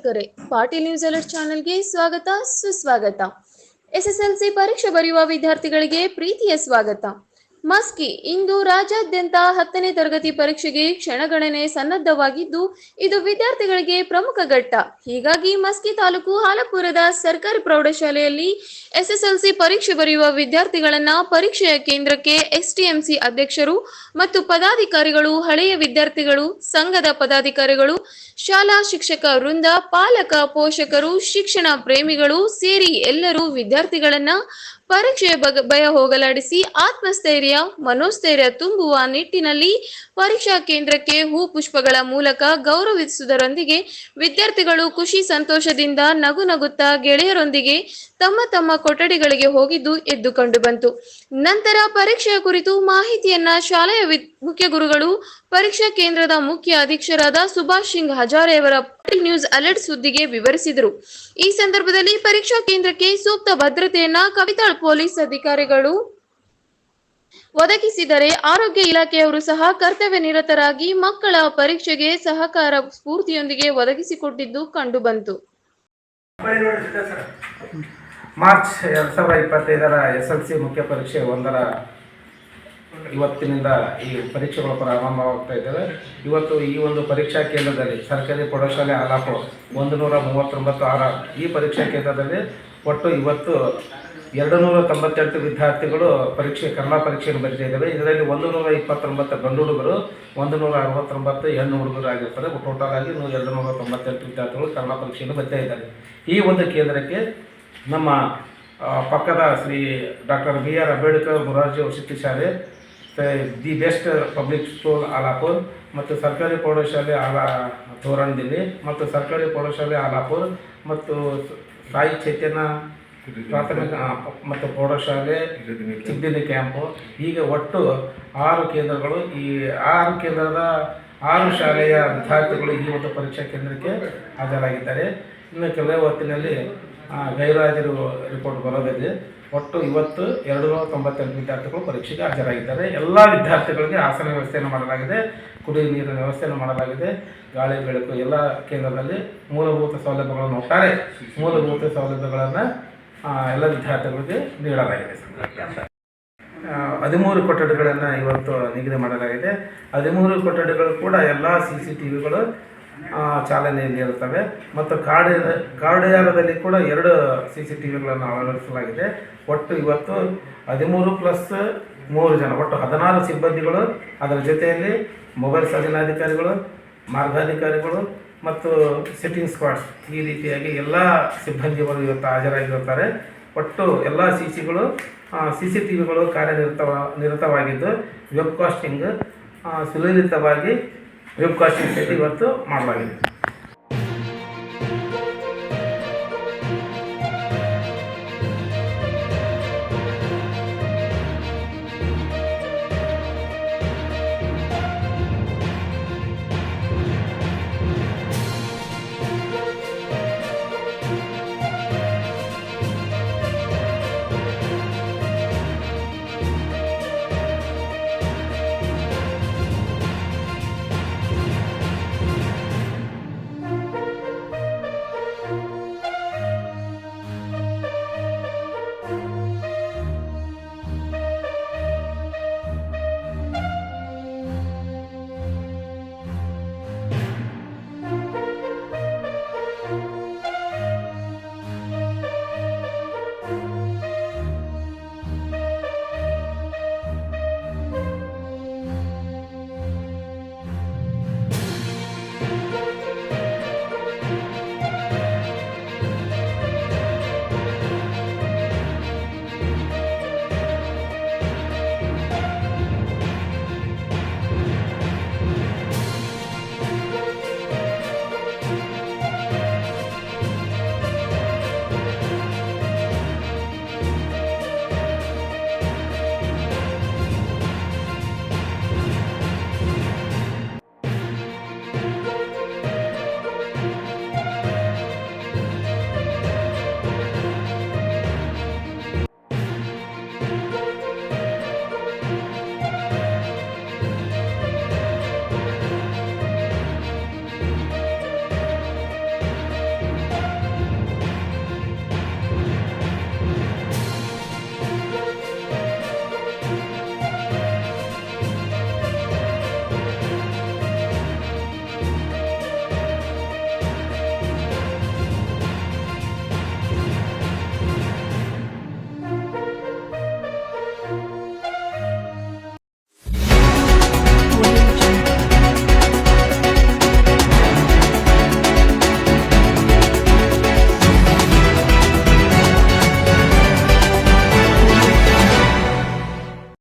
ವೀಕ್ಷಕರೇ, Patil news alert ಚಾನೆಲ್ಗೆ ಸ್ವಾಗತ ಸುಸ್ವಾಗತ. ಎಸ್ಎಸ್ಎಲ್ಸಿ ಪರೀಕ್ಷೆ ಬರೆಯುವ ವಿದ್ಯಾರ್ಥಿಗಳಿಗೆ ಪ್ರೀತಿಯ ಸ್ವಾಗತ. ಮಸ್ಕಿ ಇಂದು ರಾಜ್ಯಾದ್ಯಂತ 10ನೇ ತರಗತಿ ಪರೀಕ್ಷೆಗೆ ಕ್ಷಣಗಣನೆ ಸನ್ನದ್ಧವಾಗಿದ್ದು, ಇದು ವಿದ್ಯಾರ್ಥಿಗಳಿಗೆ ಪ್ರಮುಖ ಘಟ್ಟ. ಹೀಗಾಗಿ ಮಸ್ಕಿ ತಾಲೂಕು ಹಾಲಪುರದ ಸರ್ಕಾರಿ ಪ್ರೌಢಶಾಲೆಯಲ್ಲಿ ಎಸ್ಎಸ್ಎಲ್ಸಿ ಪರೀಕ್ಷೆ ಬರೆಯುವ ವಿದ್ಯಾರ್ಥಿಗಳನ್ನ ಪರೀಕ್ಷೆಯ ಕೇಂದ್ರಕ್ಕೆ ಎಸ್ಟಿಎಂಸಿ ಅಧ್ಯಕ್ಷರು ಮತ್ತು ಪದಾಧಿಕಾರಿಗಳು, ಹಳೆಯ ವಿದ್ಯಾರ್ಥಿಗಳು ಸಂಘದ ಪದಾಧಿಕಾರಿಗಳು, ಶಾಲಾ ಶಿಕ್ಷಕ ವೃಂದ, ಪಾಲಕ, ಪೋಷಕರು, ಶಿಕ್ಷಣ ಪ್ರೇಮಿಗಳು ಸೇರಿ ಎಲ್ಲರೂ ವಿದ್ಯಾರ್ಥಿಗಳನ್ನ ಪರೀಕ್ಷೆಯ ಭಯ ಹೋಗಲಾಡಿಸಿ ಆತ್ಮಸ್ಥೈರ್ಯ, ಮನೋಸ್ಥೈರ್ಯ ತುಂಬುವ ನಿಟ್ಟಿನಲ್ಲಿ ಪರೀಕ್ಷಾ ಕೇಂದ್ರಕ್ಕೆ ಹೂ ಪುಷ್ಪಗಳ ಮೂಲಕ ಗೌರವಿಸುವುದರೊಂದಿಗೆ ವಿದ್ಯಾರ್ಥಿಗಳು ಖುಷಿ ಸಂತೋಷದಿಂದ ನಗು ನಗುತ್ತಾ ಗೆಳೆಯರೊಂದಿಗೆ ತಮ್ಮ ತಮ್ಮ ಕೊಠಡಿಗಳಿಗೆ ಹೋಗಿದ್ದು ಎದ್ದು ಕಂಡು ಬಂತು. ನಂತರ ಪರೀಕ್ಷೆಯ ಕುರಿತು ಮಾಹಿತಿಯನ್ನ ಶಾಲೆಯ ಮುಖ್ಯ ಗುರುಗಳು, ಪರೀಕ್ಷಾ ಕೇಂದ್ರದ ಮುಖ್ಯ ಅಧೀಕ್ಷಕರಾದ ಸುಭಾಷ್ ಸಿಂಗ್ ಹಜಾರೆಯವರ ಪಾಟೀಲ್ ನ್ಯೂಸ್ ಅಲರ್ಟ್ ಸುದ್ದಿಗೆ ವಿವರಿಸಿದರು. ಈ ಸಂದರ್ಭದಲ್ಲಿ ಪರೀಕ್ಷಾ ಕೇಂದ್ರಕ್ಕೆ ಸೂಕ್ತ ಭದ್ರತೆಯನ್ನ ಕವಿತಾಳ್ ಪೊಲೀಸ್ ಅಧಿಕಾರಿಗಳು ಒದಗಿಸಿದರೆ, ಆರೋಗ್ಯ ಇಲಾಖೆಯವರು ಸಹ ಕರ್ತವ್ಯ ನಿರತರಾಗಿ ಮಕ್ಕಳ ಪರೀಕ್ಷೆಗೆ ಸಹಕಾರ ಸ್ಫೂರ್ತಿಯೊಂದಿಗೆ ಒದಗಿಸಿಕೊಟ್ಟಿದ್ದು ಕಂಡುಬಂತು. ಮಾರ್ಚ್ 2025ರ ಎಸ್ಎಲ್ಸಿ ಮುಖ್ಯ ಪರೀಕ್ಷೆ 1ರ ಇವತ್ತಿನಿಂದ ಈ ಪರೀಕ್ಷೆಗಳು ಪ್ರಾರಂಭವಾಗ್ತಾ ಇದ್ದಾವೆ. ಇವತ್ತು ಈ ಒಂದು ಪರೀಕ್ಷಾ ಕೇಂದ್ರದಲ್ಲಿ ಸರ್ಕಾರಿ ಪ್ರೌಢಶಾಲೆ ಆಲಾಪುರ 139 ಈ ಪರೀಕ್ಷಾ ಕೇಂದ್ರದಲ್ಲಿ ಒಟ್ಟು ಇವತ್ತು 298 ವಿದ್ಯಾರ್ಥಿಗಳು ಕನ್ನಡ ಪರೀಕ್ಷೆಯನ್ನು ಬರೀತಾ ಇದ್ದಾವೆ. ಇದರಲ್ಲಿ 129 ಗಂಡು ಹುಡುಗರು, 169 ಹೆಣ್ಣು ಹುಡುಗರು ಆಗಿರ್ತಾರೆ. ಟೋಟಲ್ ಆಗಿ 298 ವಿದ್ಯಾರ್ಥಿಗಳು ಕನ್ನಡ ಪರೀಕ್ಷೆಯನ್ನು ಬರೀತಾ ಇದ್ದಾರೆ. ಈ ಒಂದು ಕೇಂದ್ರಕ್ಕೆ ನಮ್ಮ ಪಕ್ಕದ ಶ್ರೀ ಡಾಕ್ಟರ್ BR ಅಂಬೇಡ್ಕರ್ ಮೊರಾರ್ಜಿ ವಸತಿ ಶಾಲೆ, ದಿ ಬೆಸ್ಟ್ ಪಬ್ಲಿಕ್ ಸ್ಕೂಲ್ ಆಲಾಪುರ್ ಮತ್ತು ಸರ್ಕಾರಿ ಪ್ರೌಢಶಾಲೆ ತೋರಣದಿಲ್ಲಿ ಮತ್ತು ಸರ್ಕಾರಿ ಪ್ರೌಢಶಾಲೆ ಆಲಾಪುರ್ ಮತ್ತು ಸಾಯಿ ಚೈತನ್ಯ ಪ್ರಾಥಮಿಕ ಮತ್ತು ಪ್ರೌಢಶಾಲೆ ಚಿಗ್ದಿನಿ ಕ್ಯಾಂಪು, ಹೀಗೆ ಒಟ್ಟು 6 ಕೇಂದ್ರಗಳು. ಈ 6 ಕೇಂದ್ರದ 6 ಶಾಲೆಯ ವಿದ್ಯಾರ್ಥಿಗಳು ಈ ಒಂದು ಪರೀಕ್ಷಾ ಕೇಂದ್ರಕ್ಕೆ ಹಾಜರಾಗಿದ್ದಾರೆ. ಇನ್ನು ಕೆಲವೇ ಹೊತ್ತಿನಲ್ಲಿ ಗೈರುಹಾಜರು ರಿಪೋರ್ಟ್ ಬರೋದಿದೆ. ಒಟ್ಟು ಇವತ್ತು 298 ವಿದ್ಯಾರ್ಥಿಗಳು ಪರೀಕ್ಷೆಗೆ ಹಾಜರಾಗಿದ್ದಾರೆ. ಎಲ್ಲ ವಿದ್ಯಾರ್ಥಿಗಳಿಗೆ ಆಸನ ವ್ಯವಸ್ಥೆಯನ್ನು ಮಾಡಲಾಗಿದೆ, ಕುಡಿಯುವ ನೀರಿನ ವ್ಯವಸ್ಥೆಯನ್ನು ಮಾಡಲಾಗಿದೆ, ಗಾಳಿ ಬೆಳಕು ಎಲ್ಲ ಕೇಂದ್ರದಲ್ಲಿ ಮೂಲಭೂತ ಸೌಲಭ್ಯಗಳನ್ನು ಒಟ್ಟಾರೆ ಮೂಲಭೂತ ಸೌಲಭ್ಯಗಳನ್ನು ಎಲ್ಲ ವಿದ್ಯಾರ್ಥಿಗಳಿಗೆ ನೀಡಲಾಗಿದೆ. 13 ಕೊಠಡಿಗಳನ್ನು ಇವತ್ತು ನಿಗದಿ ಮಾಡಲಾಗಿದೆ. 13 ಕೊಠಡಿಗಳು ಕೂಡ ಎಲ್ಲ CCTVಗಳು ಚಾಲನೆಯಲ್ಲಿ ಇರುತ್ತವೆ ಮತ್ತು ಕಾರ್ಡಿಯಾಲದಲ್ಲಿ ಕೂಡ 2 CCTVಗಳನ್ನು ಅಳವಡಿಸಲಾಗಿದೆ. ಒಟ್ಟು ಇವತ್ತು 13+3 ಜನ, ಒಟ್ಟು 16 ಸಿಬ್ಬಂದಿಗಳು, ಅದರ ಜೊತೆಯಲ್ಲಿ ಮೊಬೈಲ್ ಸರ್ಜನಾಧಿಕಾರಿಗಳು, ಮಾರ್ಗಾಧಿಕಾರಿಗಳು ಮತ್ತು ಸಿಟ್ಟಿಂಗ್ ಸ್ಕ್ವಾಡ್ಸ್, ಈ ರೀತಿಯಾಗಿ ಎಲ್ಲ ಸಿಬ್ಬಂದಿಗಳು ಇವತ್ತು ಹಾಜರಾಗಿರುತ್ತಾರೆ. ಒಟ್ಟು ಎಲ್ಲ CCTVಗಳು ಕಾರ್ಯನಿರತವಾಗಿದ್ದು ವೆಬ್ಕಾಸ್ಟಿಂಗ್ ಸುಲಲಿತವಾಗಿ ವೆಬ್ಕಾಸ್ಟಿಂಗ್ ಇವತ್ತು ಮಾಡಲಾಗಿದೆ.